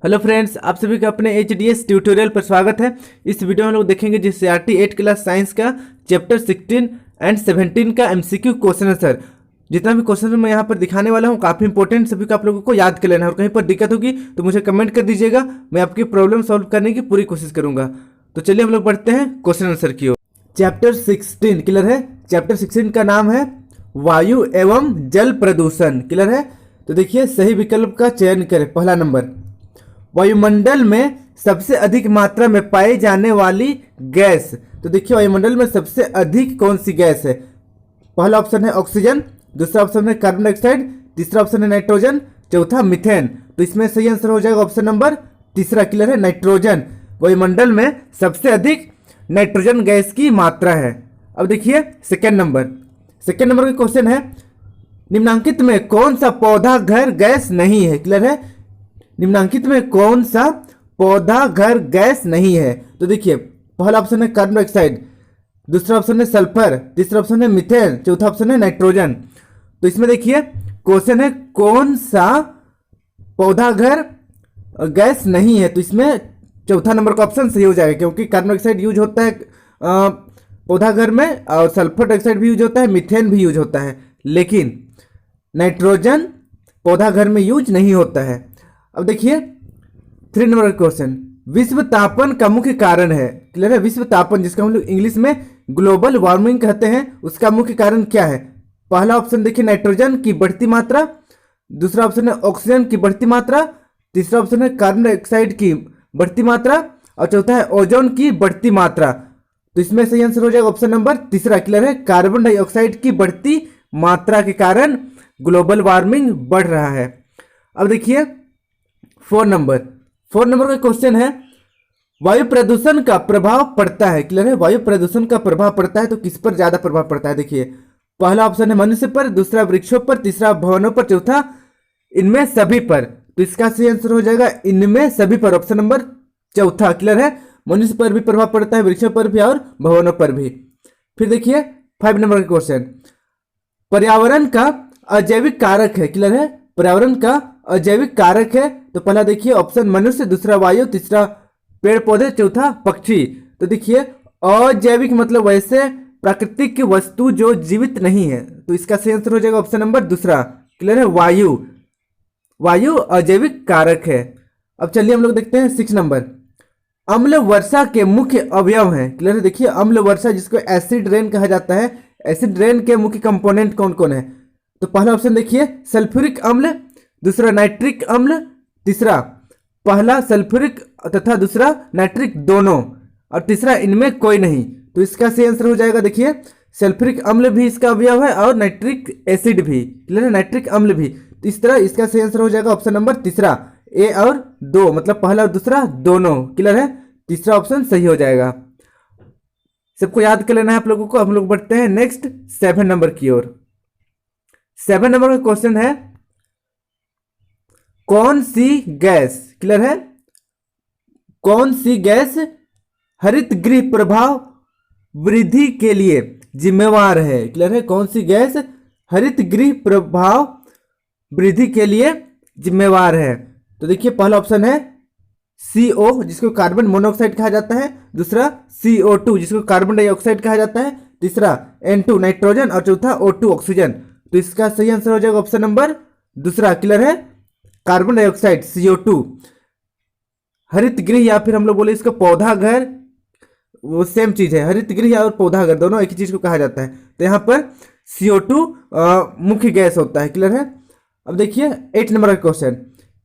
Hello friends, आप सभी का अपने एचडीएस ट्यूटोरियल पर स्वागत है। इस वीडियो में हम लोग देखेंगे जीसीईआरटी 8 क्लास साइंस का चैप्टर 16 एंड 17 का एमसीक्यू क्वेश्चन है। सर, जितना भी क्वेश्चन मैं यहाँ पर दिखाने वाला हूँ काफ़ी इंपॉर्टेंट, सभी को आप लोगों को याद कर लेना है और कहीं पर दिक्कत होगी तो मुझे कमेंट कर दीजिएगा, मैं आपकी प्रॉब्लम सॉल्व करने की पूरी कोशिश करूँगा। तो चलिए हम लोग बढ़ते हैं क्वेश्चन आंसर की ओर। चैप्टर 16 क्लियर है। चैप्टर 16 का नाम है वायु एवं जल प्रदूषण। क्लियर है। तो देखिए सही विकल्प का चयन करें। पहला नंबर, वायुमंडल में सबसे अधिक मात्रा में पाई जाने वाली गैस। तो देखिए वायुमंडल में सबसे अधिक कौन सी गैस है। पहला ऑप्शन है ऑक्सीजन, दूसरा ऑप्शन है कार्बन डाइऑक्साइड, तीसरा ऑप्शन है नाइट्रोजन, चौथा मीथेन। तो इसमें सही आंसर हो जाएगा ऑप्शन नंबर तीसरा। क्लियर है, नाइट्रोजन। वायुमंडल में सबसे अधिक नाइट्रोजन गैस की मात्रा है। अब देखिए सेकेंड नंबर का क्वेश्चन है, निम्नांकित में कौन सा पौधा घर गैस नहीं है। क्लियर है, निम्नांकित में कौन सा पौधा घर गैस नहीं है। तो देखिए पहला ऑप्शन है कार्बन डाइऑक्साइड, दूसरा ऑप्शन है सल्फर, तीसरा ऑप्शन है मीथेन, चौथा ऑप्शन है नाइट्रोजन। तो इसमें देखिए क्वेश्चन है कौन सा पौधा घर गैस नहीं है, तो इसमें चौथा नंबर का ऑप्शन सही हो जाएगा, क्योंकि कार्बन डाइऑक्साइड यूज होता है पौधा घर में, और सल्फर डाइऑक्साइड भी यूज होता है, मीथेन भी यूज होता है, लेकिन नाइट्रोजन पौधा घर में यूज नहीं होता है। अब देखिए 3 नंबर का क्वेश्चन, विश्व तापन का मुख्य कारण है। क्लियर है, विश्व तापन जिसका हम लोग इंग्लिश में ग्लोबल वार्मिंग कहते हैं, उसका मुख्य कारण क्या है। पहला ऑप्शन देखिए नाइट्रोजन की बढ़ती मात्रा, दूसरा ऑप्शन है ऑक्सीजन की बढ़ती मात्रा, तीसरा ऑप्शन है कार्बन डाइऑक्साइड की बढ़ती मात्रा, और चौथा है ओजोन की बढ़ती मात्रा। तो इसमें सही आंसर हो जाएगा ऑप्शन नंबर तीसरा। क्लियर है, कार्बन डाइऑक्साइड की बढ़ती मात्रा के कारण ग्लोबल वार्मिंग बढ़ रहा है। अब देखिए 4 नंबर का क्वेश्चन है, वायु प्रदूषण का प्रभाव पड़ता है। क्लियर है, वायु प्रदूषण का प्रभाव पड़ता है तो किस पर ज्यादा प्रभाव पड़ता है। देखिए पहला ऑप्शन है मनुष्य पर, दूसरा वृक्षों पर, तीसरा भवनों पर, चौथा इनमें सभी पर। तो इसका सही आंसर हो जाएगा इनमें सभी पर, ऑप्शन नंबर चौथा। क्लियर है, मनुष्य पर भी प्रभाव पड़ता है, वृक्षों पर भी और भवनों पर भी। फिर देखिए 5 नंबर का क्वेश्चन, पर्यावरण का अजैविक कारक है। क्लियर है, पर्यावरण का अजैविक कारक है। तो पहला देखिए ऑप्शन मनुष्य, दूसरा वायु, तीसरा पेड़ पौधे, चौथा पक्षी। तो देखिए अजैविक मतलब वैसे प्राकृतिक वस्तु जो जीवित नहीं है, तो इसका सही आंसर हो जाएगा ऑप्शन नंबर दूसरा। क्लियर है, वायु अजैविक कारक है। अब चलिए हम लोग देखते हैं 6 नंबर, अम्ल वर्षा के मुख्य अवयव हैं। क्लियर है, देखिए अम्ल वर्षा जिसको एसिड रेन कहा जाता है, एसिड रेन के मुख्य कंपोनेंट कौन कौन है। तो पहला ऑप्शन देखिए सल्फ्यूरिक अम्ल, दूसरा नाइट्रिक अम्ल, तीसरा पहला सल्फ्यूरिक तथा दूसरा नाइट्रिक दोनों, और तीसरा इनमें कोई नहीं। तो इसका सही आंसर हो जाएगा देखिए सल्फ्यूरिक अम्ल भी इसका अवयव है और नाइट्रिक एसिड भी। क्लियर है, नाइट्रिक अम्ल भी। तो इस तरह इसका सही आंसर हो जाएगा ऑप्शन नंबर तीसरा, ए और दो, मतलब पहला और दूसरा दोनों। क्लियर है, तीसरा ऑप्शन सही हो जाएगा। सबको याद कर लेना है आप लोगों को। हम लोग बढ़ते हैं नेक्स्ट 7 नंबर की ओर। 7 नंबर का क्वेश्चन है, कौन सी गैस। क्लियर है, कौन सी गैस हरित गृह प्रभाव वृद्धि के लिए जिम्मेवार है। क्लियर है, कौन सी गैस हरित गृह प्रभाव वृद्धि के लिए जिम्मेवार है। तो देखिए पहला ऑप्शन है CO जिसको कार्बन मोनोऑक्साइड कहा जाता है, दूसरा CO2 जिसको कार्बन डाइऑक्साइड कहा जाता है, तीसरा N2 नाइट्रोजन, और चौथा O2 ऑक्सीजन। तो इसका सही आंसर हो जाएगा ऑप्शन नंबर दूसरा। क्लियर है, कार्बन डाइऑक्साइड CO2 हरित गृह, या फिर हम लोग बोले इसको पौधा घर, वो सेम चीज है। हरित गृह और पौधा घर दोनों एक ही चीज को कहा जाता है। तो यहाँ पर CO2 मुख्य गैस होता है। क्लियर है। अब देखिए 8 नंबर का क्वेश्चन,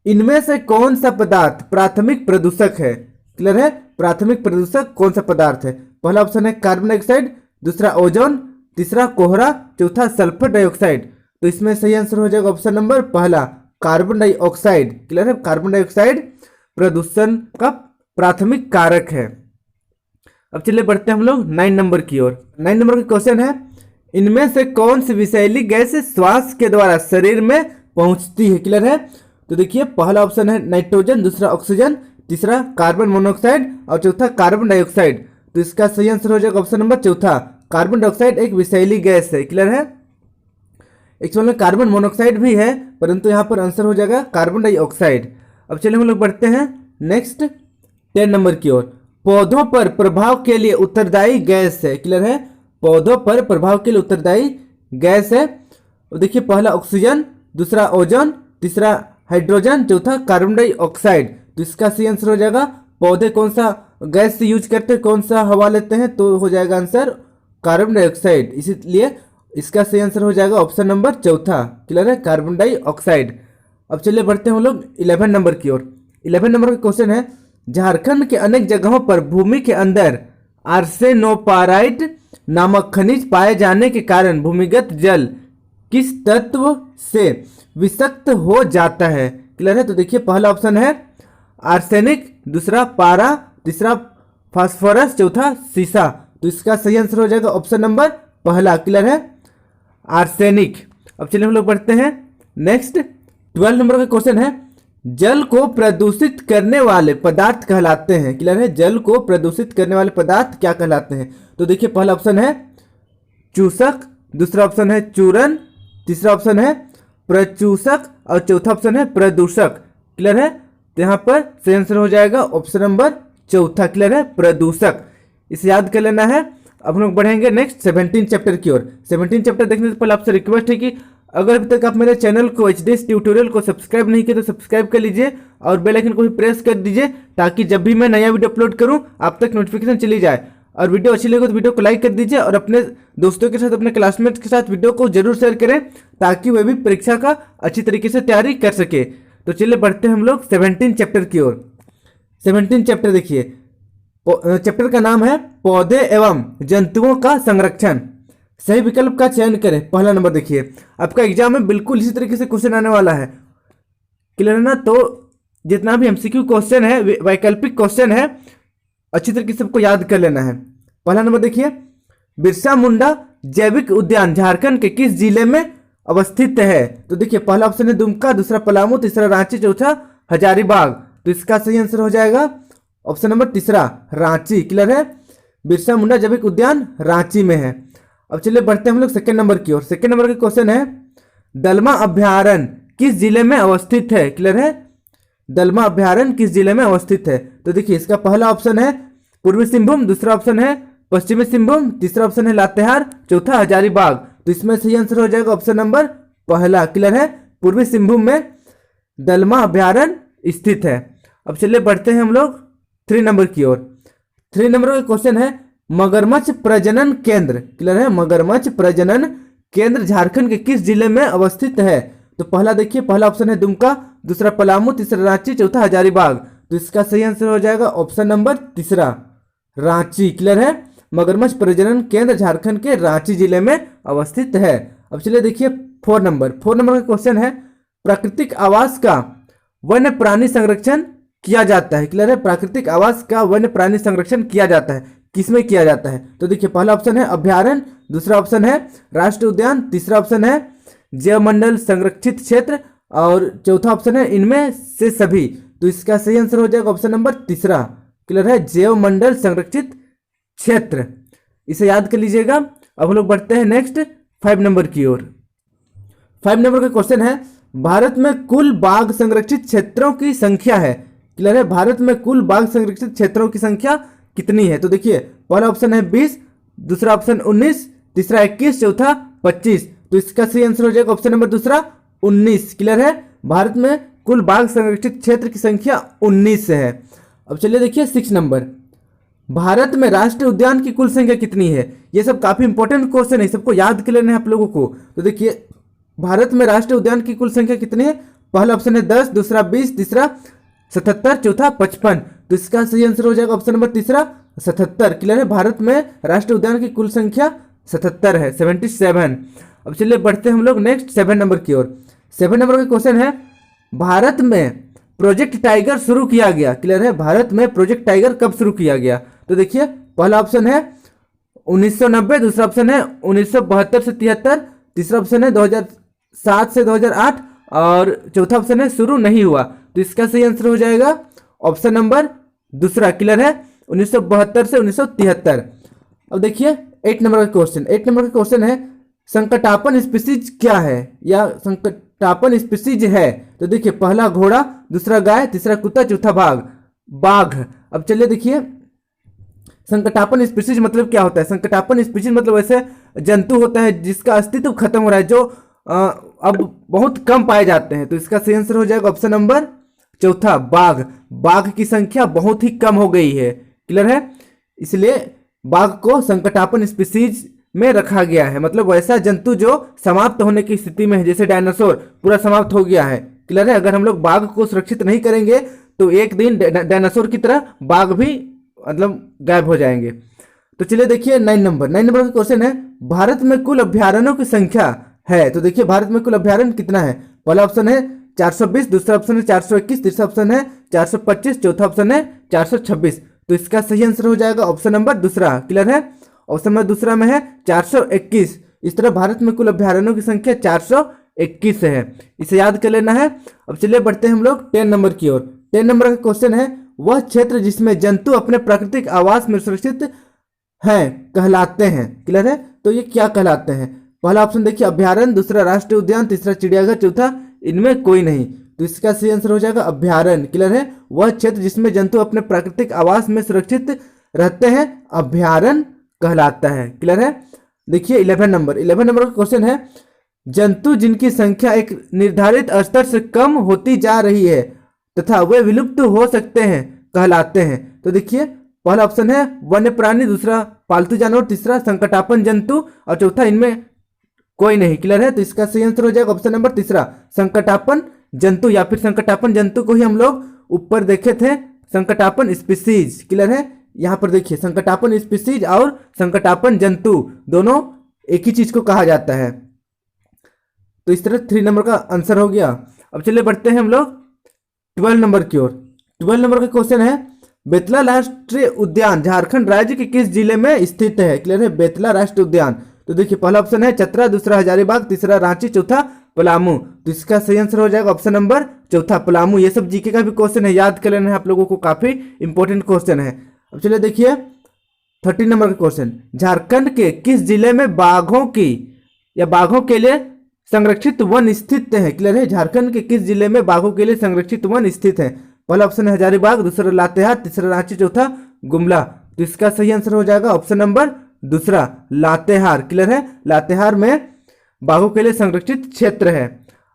इनमें से कौन सा पदार्थ प्राथमिक प्रदूषक है। क्लियर है, प्राथमिक प्रदूषक कौन सा पदार्थ है। पहला ऑप्शन है कार्बन डाइऑक्साइड, दूसरा ओजोन, तीसरा कोहरा, चौथा सल्फर डाइऑक्साइड। तो इसमें सही आंसर हो जाएगा ऑप्शन नंबर पहला, कार्बन डाइऑक्साइड। क्लियर है, कार्बन डाइऑक्साइड प्रदूषण का प्राथमिक कारक है। अब चलिए बढ़ते हैं हम लोग 9 नंबर की ओर। 9 नंबर का क्वेश्चन है, इनमें से कौन सी विषैली गैस श्वास के द्वारा शरीर में पहुंचती है। क्लियर है, तो देखिए पहला ऑप्शन है नाइट्रोजन, दूसरा ऑक्सीजन, तीसरा कार्बन मोनोऑक्साइड, और चौथा कार्बन डाइऑक्साइड। तो इसका सही आंसर हो जाएगा ऑप्शन नंबर चौथा, कार्बन डाइऑक्साइड एक विषैली गैस है। क्लियर है, एक्चुअल में कार्बन मोनोऑक्साइड भी है, परंतु यहाँ पर आंसर हो जाएगा कार्बन डाइऑक्साइड। अब चलिए हम लोग बढ़ते हैं नेक्स्ट 10 नंबर की ओर। पौधों पर प्रभाव के लिए उत्तरदायी गैस है, क्लियर है, पौधों पर प्रभाव के लिए उत्तरदायी गैस है। देखिए पहला ऑक्सीजन, दूसरा ओजोन, तीसरा हाइड्रोजन, चौथा कार्बन डाइऑक्साइड। तो इसका सही आंसर हो जाएगा पौधे कौन सा गैस से यूज करते हैं, कौन सा हवा लेते हैं, तो हो जाएगा आंसर कार्बन डाइऑक्साइड। इसीलिए इसका सही आंसर हो जाएगा ऑप्शन नंबर चौथा, क्लियर है, कार्बन डाइऑक्साइड। अब चलिए बढ़ते हैं हम लोग 11 नंबर की ओर। 11 नंबर का क्वेश्चन है, झारखंड के अनेक जगहों पर भूमि के अंदर आर्सेनोपाराइट नामक खनिज पाए जाने के कारण भूमिगत जल किस तत्व से विषाक्त हो जाता है, क्लियर है। तो देखिए पहला ऑप्शन है आर्सेनिक, दूसरा पारा, तीसरा फास्फोरस, चौथा सीसा। तो इसका सही आंसर हो जाएगा ऑप्शन नंबर पहला, क्लियर है, आर्सेनिक। अब चलिए हम लोग बढ़ते हैं नेक्स्ट 12 नंबर का क्वेश्चन है, जल को प्रदूषित करने वाले पदार्थ कहलाते हैं, क्लियर है, जल को प्रदूषित करने वाले पदार्थ क्या कहलाते हैं। तो देखिए पहला ऑप्शन है चूसक, दूसरा ऑप्शन है चूरन, तीसरा ऑप्शन है प्रचूसक और चौथा ऑप्शन है प्रदूषक, क्लियर है। तो यहाँ पर सही आंसर हो जाएगा ऑप्शन नंबर चौथा, क्लियर है, प्रदूषक। इसे याद कर लेना है। अब हम लोग बढ़ेंगे नेक्स्ट 17 चैप्टर की ओर। 17 चैप्टर देखने से पहले आपसे रिक्वेस्ट है कि अगर अभी तक आप मेरे चैनल को एचडीएस ट्यूटोरियल को सब्सक्राइब नहीं किए तो सब्सक्राइब कर लीजिए और बेल आइकन को भी प्रेस कर दीजिए ताकि जब भी मैं नया वीडियो अपलोड करूं आप तक नोटिफिकेशन चली जाए। और वीडियो अच्छी लगे तो वीडियो को लाइक कर दीजिए और अपने दोस्तों के साथ, अपने क्लासमेट्स के साथ वीडियो को जरूर शेयर करें ताकि वे भी परीक्षा का अच्छी तरीके से तैयारी कर सके। तो चलिए बढ़ते हैं हम लोग 17 चैप्टर की ओर। 17 चैप्टर देखिए, चैप्टर का नाम है पौधे एवं जंतुओं का संरक्षण। सही विकल्प का चयन करें। पहला नंबर देखिए, आपका एग्जाम में बिल्कुल इसी तरीके से क्वेश्चन आने वाला है, क्लियर है ना। तो जितना भी एमसीक्यू क्वेश्चन है, वैकल्पिक क्वेश्चन है, अच्छी तरीके से सबको याद कर लेना है। पहला नंबर देखिए, बिरसा मुंडा जैविक उद्यान झारखंड के किस जिले में अवस्थित है। तो देखिए पहला ऑप्शन है दुमका, दूसरा पलामू, तीसरा रांची, चौथा हजारीबाग। तो इसका सही आंसर हो जाएगा ऑप्शन नंबर तीसरा, रांची, क्लियर है, बिरसा मुंडा जैविक उद्यान रांची में है। अब चलिए बढ़ते हैं हम लोग सेकंड नंबर की ओर। सेकंड नंबर का क्वेश्चन है, दलमा अभ्यारण्य किस जिले में अवस्थित है, क्लियर है, दलमा अभ्यारण्य किस जिले में अवस्थित है। तो देखिए इसका पहला ऑप्शन है पूर्वी सिंहभूम, दूसरा ऑप्शन है पश्चिमी सिंहभूम, तीसरा ऑप्शन है लातेहार, चौथा हजारीबाग। तो इसमें सही आंसर हो जाएगा ऑप्शन नंबर पहला, क्लियर है, पूर्वी सिंहभूम में दलमा अभ्यारण्य स्थित है। अब चलिए बढ़ते हैं हम लोग 3 नंबर की ओर। 3 नंबर का क्वेश्चन है, मगरमच्छ प्रजनन केंद्र, क्लियर है, मगरमच्छ प्रजनन केंद्र झारखंड के किस जिले में अवस्थित है। तो पहला देखिए, पहला ऑप्शन है दुमका, दूसरा पलामू, तीसरा रांची, चौथा हजारीबाग। तो इसका सही आंसर हो जाएगा ऑप्शन नंबर तीसरा, रांची, क्लियर है, मगरमच्छ प्रजनन केंद्र झारखंड के रांची जिले में अवस्थित है। अब चलिए देखिए 4 नंबर का क्वेश्चन है, प्राकृतिक आवास का वन्य प्राणी संरक्षण किया जाता है, क्लियर है, प्राकृतिक आवास का वन्य प्राणी संरक्षण किया जाता है, किसमें किया जाता है। तो देखिए पहला ऑप्शन है अभ्यारण्य, दूसरा ऑप्शन है राष्ट्रीय उद्यान, तीसरा ऑप्शन है जैवमंडल संरक्षित क्षेत्र और चौथा ऑप्शन है इनमें से सभी। तो इसका सही आंसर हो जाएगा ऑप्शन नंबर तीसरा, क्लियर है, जैवमंडल संरक्षित क्षेत्र। इसे याद कर लीजिएगा। अब हम लोग बढ़ते हैं नेक्स्ट 5 नंबर की ओर। 5 नंबर का क्वेश्चन है, भारत में कुल बाघ संरक्षित क्षेत्रों की संख्या है, क्लियर है, भारत में कुल बाघ संरक्षित क्षेत्रों की संख्या कितनी है। तो देखिए पहला ऑप्शन है 20, दूसरा ऑप्शन 19, तीसरा 21, चौथा 25। तो इसका सही आंसर हो जाएगा ऑप्शन नंबर दूसरा 19, क्लियर है, भारत में कुल बाघ संरक्षित क्षेत्र की संख्या 19 है। अब चलिए देखिए 6 नंबर, भारत में राष्ट्रीय उद्यान की कुल संख्या कितनी है। ये सब काफी इंपॉर्टेंट क्वेश्चन है, सबको याद कर लेना है आप लोगों को। तो देखिए भारत में राष्ट्रीय उद्यान की कुल संख्या कितनी है, पहला ऑप्शन है 10, दूसरा 20, तीसरा 77, चौथा 55। तो इसका सही आंसर हो जाएगा ऑप्शन नंबर तीसरा 77, क्लियर है, भारत में राष्ट्रीय उद्यान की कुल संख्या 77 है, 77। अब चलिए बढ़ते हैं हम लोग नेक्स्ट 7 नंबर की ओर। 7 नंबर का क्वेश्चन है, भारत में प्रोजेक्ट टाइगर शुरू किया गया, क्लियर है, भारत में प्रोजेक्ट टाइगर कब शुरू किया गया। तो देखिए पहला ऑप्शन है 1990, दूसरा ऑप्शन है 1972 से 73, तीसरा ऑप्शन है 2007 से 2008 और चौथा ऑप्शन है शुरू नहीं हुआ। तो इसका सही आंसर हो जाएगा ऑप्शन नंबर दूसरा, क्लियर है, 1972 से 1973। अब देखिए 8 नंबर का क्वेश्चन। 8 नंबर का क्वेश्चन है, संकटापन स्पीसीज क्या है या संकट संकटापन स्पीसीज है? तो देखिए पहला घोड़ा, दूसरा गाय, तीसरा कुत्ता, चौथा बाघ। अब चलिए देखिए संकटापन स्पीसीज मतलब क्या होता है। संकटापन स्पीसीज मतलब ऐसे जंतु होता है जिसका अस्तित्व खत्म हो रहा है, जो अब बहुत कम पाए जाते हैं। तो इसका सही आंसर हो जाएगा ऑप्शन नंबर चौथा बाघ की संख्या बहुत ही कम हो गई है। क्लियर है? इसलिए बाघ को संकटापन स्पीसीज में रखा गया है, मतलब वैसा जंतु जो समाप्त होने की स्थिति में है, जैसे डायनासोर पूरा समाप्त हो गया है। क्लियर है? अगर हम लोग बाघ को सुरक्षित नहीं करेंगे तो एक दिन डायनासोर की तरह बाघ भी मतलब गायब हो जाएंगे। तो चलिए देखिए 9 नंबर का क्वेश्चन है, भारत में कुल अभ्यारण्यों की संख्या है। तो देखिए भारत में कुल अभ्यारण्य कितना है। पहला ऑप्शन है 420, दूसरा ऑप्शन है 421, तीसरा ऑप्शन है 425, चौथा ऑप्शन है 426। तो इसका सही आंसर हो जाएगा ऑप्शन नंबर दूसरा। क्लियर है? ऑप्शन नंबर दूसरा में है 421। इस तरह भारत में कुल अभ्यारण्यों की संख्या 421 है, इसे याद कर लेना है। अब चलिए बढ़ते हैं हम लोग 10 नंबर की ओर। 10 नंबर का क्वेश्चन है, वह क्षेत्र जिसमें जंतु अपने प्राकृतिक आवास में सुरक्षित हैं कहलाते हैं। क्लियर है? तो ये क्या कहलाते हैं? पहला ऑप्शन देखिए अभ्यारण्य, दूसरा राष्ट्रीय उद्यान, तीसरा चिड़ियाघर, चौथा इनमें कोई नहीं। तो इसका सही आंसर हो जाएगा अभ्यारण्य। क्लियर है? वह क्षेत्र जिसमें जंतु अपने प्राकृतिक आवास में सुरक्षित रहते हैं अभ्यारण्य कहलाता है। क्लियर है? देखिए 11 नंबर का क्वेश्चन है, जंतु जिनकी संख्या एक निर्धारित स्तर से कम होती जा रही है तथा वे विलुप्त हो सकते हैं कहलाते हैं। तो देखिए पहला ऑप्शन है वन्य प्राणी, दूसरा पालतू जानवर, तीसरा संकटापन जंतु और चौथा इनमें कोई नहीं। क्लियर है? तो इसका सही आंसर हो जाएगा ऑप्शन नंबर तीसरा संकटापन जंतु, या फिर संकटापन जंतु को ही हम लोग ऊपर देखे थे संकटापन स्पीसीज। क्लियर है? यहाँ पर देखिए संकटापन स्पीसीज और संकटापन जंतु दोनों एक ही चीज को कहा जाता है। तो इस तरह 3 नंबर का आंसर हो गया। अब चलिए बढ़ते हैं हम लोग 12 नंबर की ओर। 12 नंबर का क्वेश्चन है, बेतला राष्ट्रीय उद्यान झारखंड राज्य के किस जिले में स्थित है। क्लियर है? बेतला राष्ट्रीय उद्यान। तो देखिए पहला ऑप्शन है चतरा, दूसरा हजारीबाग, तीसरा रांची, चौथा पलामू। तो इसका सही आंसर हो जाएगा ऑप्शन नंबर चौथा पलामू। ये सब जीके का भी क्वेश्चन है, याद कर लेना है आप लोगों को, काफी इंपॉर्टेंट क्वेश्चन है। अब चलिए देखिए 13 नंबर का क्वेश्चन, झारखंड के किस जिले में बाघों के लिए संरक्षित वन स्थित है। क्लियर है? झारखंड के किस जिले में बाघों के लिए संरक्षित वन स्थित है। पहला ऑप्शन है हजारीबाग, दूसरा लातेहार, तीसरा रांची, चौथा गुमला। तो इसका सही आंसर हो जाएगा ऑप्शन नंबर दूसरा लातेहार। क्लियर है? लातेहार में बाघों के लिए संरक्षित क्षेत्र है।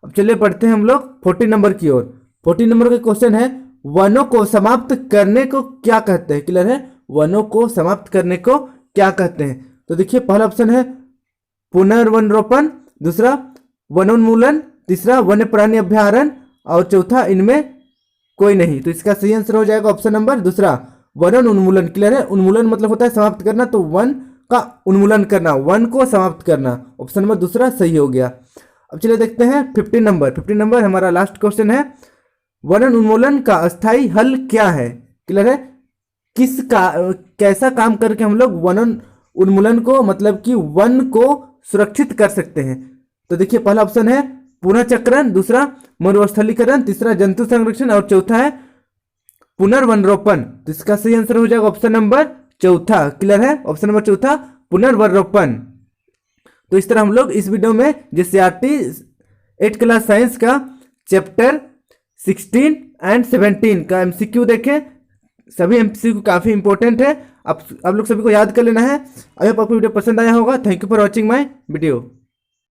अब चलिए बढ़ते हैं हम लोग 14 नंबर की ओर। 14 नंबर का क्वेश्चन है, वनों को समाप्त करने को क्या कहते हैं। क्लियर है? वनों को समाप्त करने को क्या कहते हैं। तो देखिए पहला ऑप्शन है पुनर्वनरोपण, दूसरा वनोन्मूलन, तीसरा वन्य प्राणी अभ्यारण्य और चौथा इनमें कोई नहीं। तो इसका सही आंसर हो जाएगा ऑप्शन नंबर दूसरा वन उन्मूलन। क्लियर है? उन्मूलन मतलब होता है समाप्त करना, तो वन का उन्मूलन करना, वन को समाप्त करना। ऑप्शन नंबर दूसरा सही हो गया। अब चलिए देखते हैं 15 नंबर हमारा लास्ट क्वेश्चन है, वन उन्मूलन का अस्थायी हल क्या है। क्लियर है? कैसा काम करके हम लोग वन उन्मूलन को मतलब कि वन को सुरक्षित कर सकते हैं। तो देखिए पहला ऑप्शन है पुनर्चक्रण, दूसरा मरुस्थलीकरण, तीसरा जंतु संरक्षण और चौथा है पुनर्वनरोपण। तो इसका सही आंसर हो जाएगा ऑप्शन नंबर चौथा। क्लियर है? ऑप्शन नंबर चौथा पुनर्वनरोपण। तो इस तरह हम लोग इस वीडियो में जेसीईआरटी 8 क्लास साइंस का चैप्टर 16 एंड 17 का एमसीक्यू देखें। सभी एमसीक्यू काफी इंपॉर्टेंट है, आप लोग सभी को याद कर लेना है। आई होप आपको वीडियो पसंद आया होगा। Thank you for watching my video.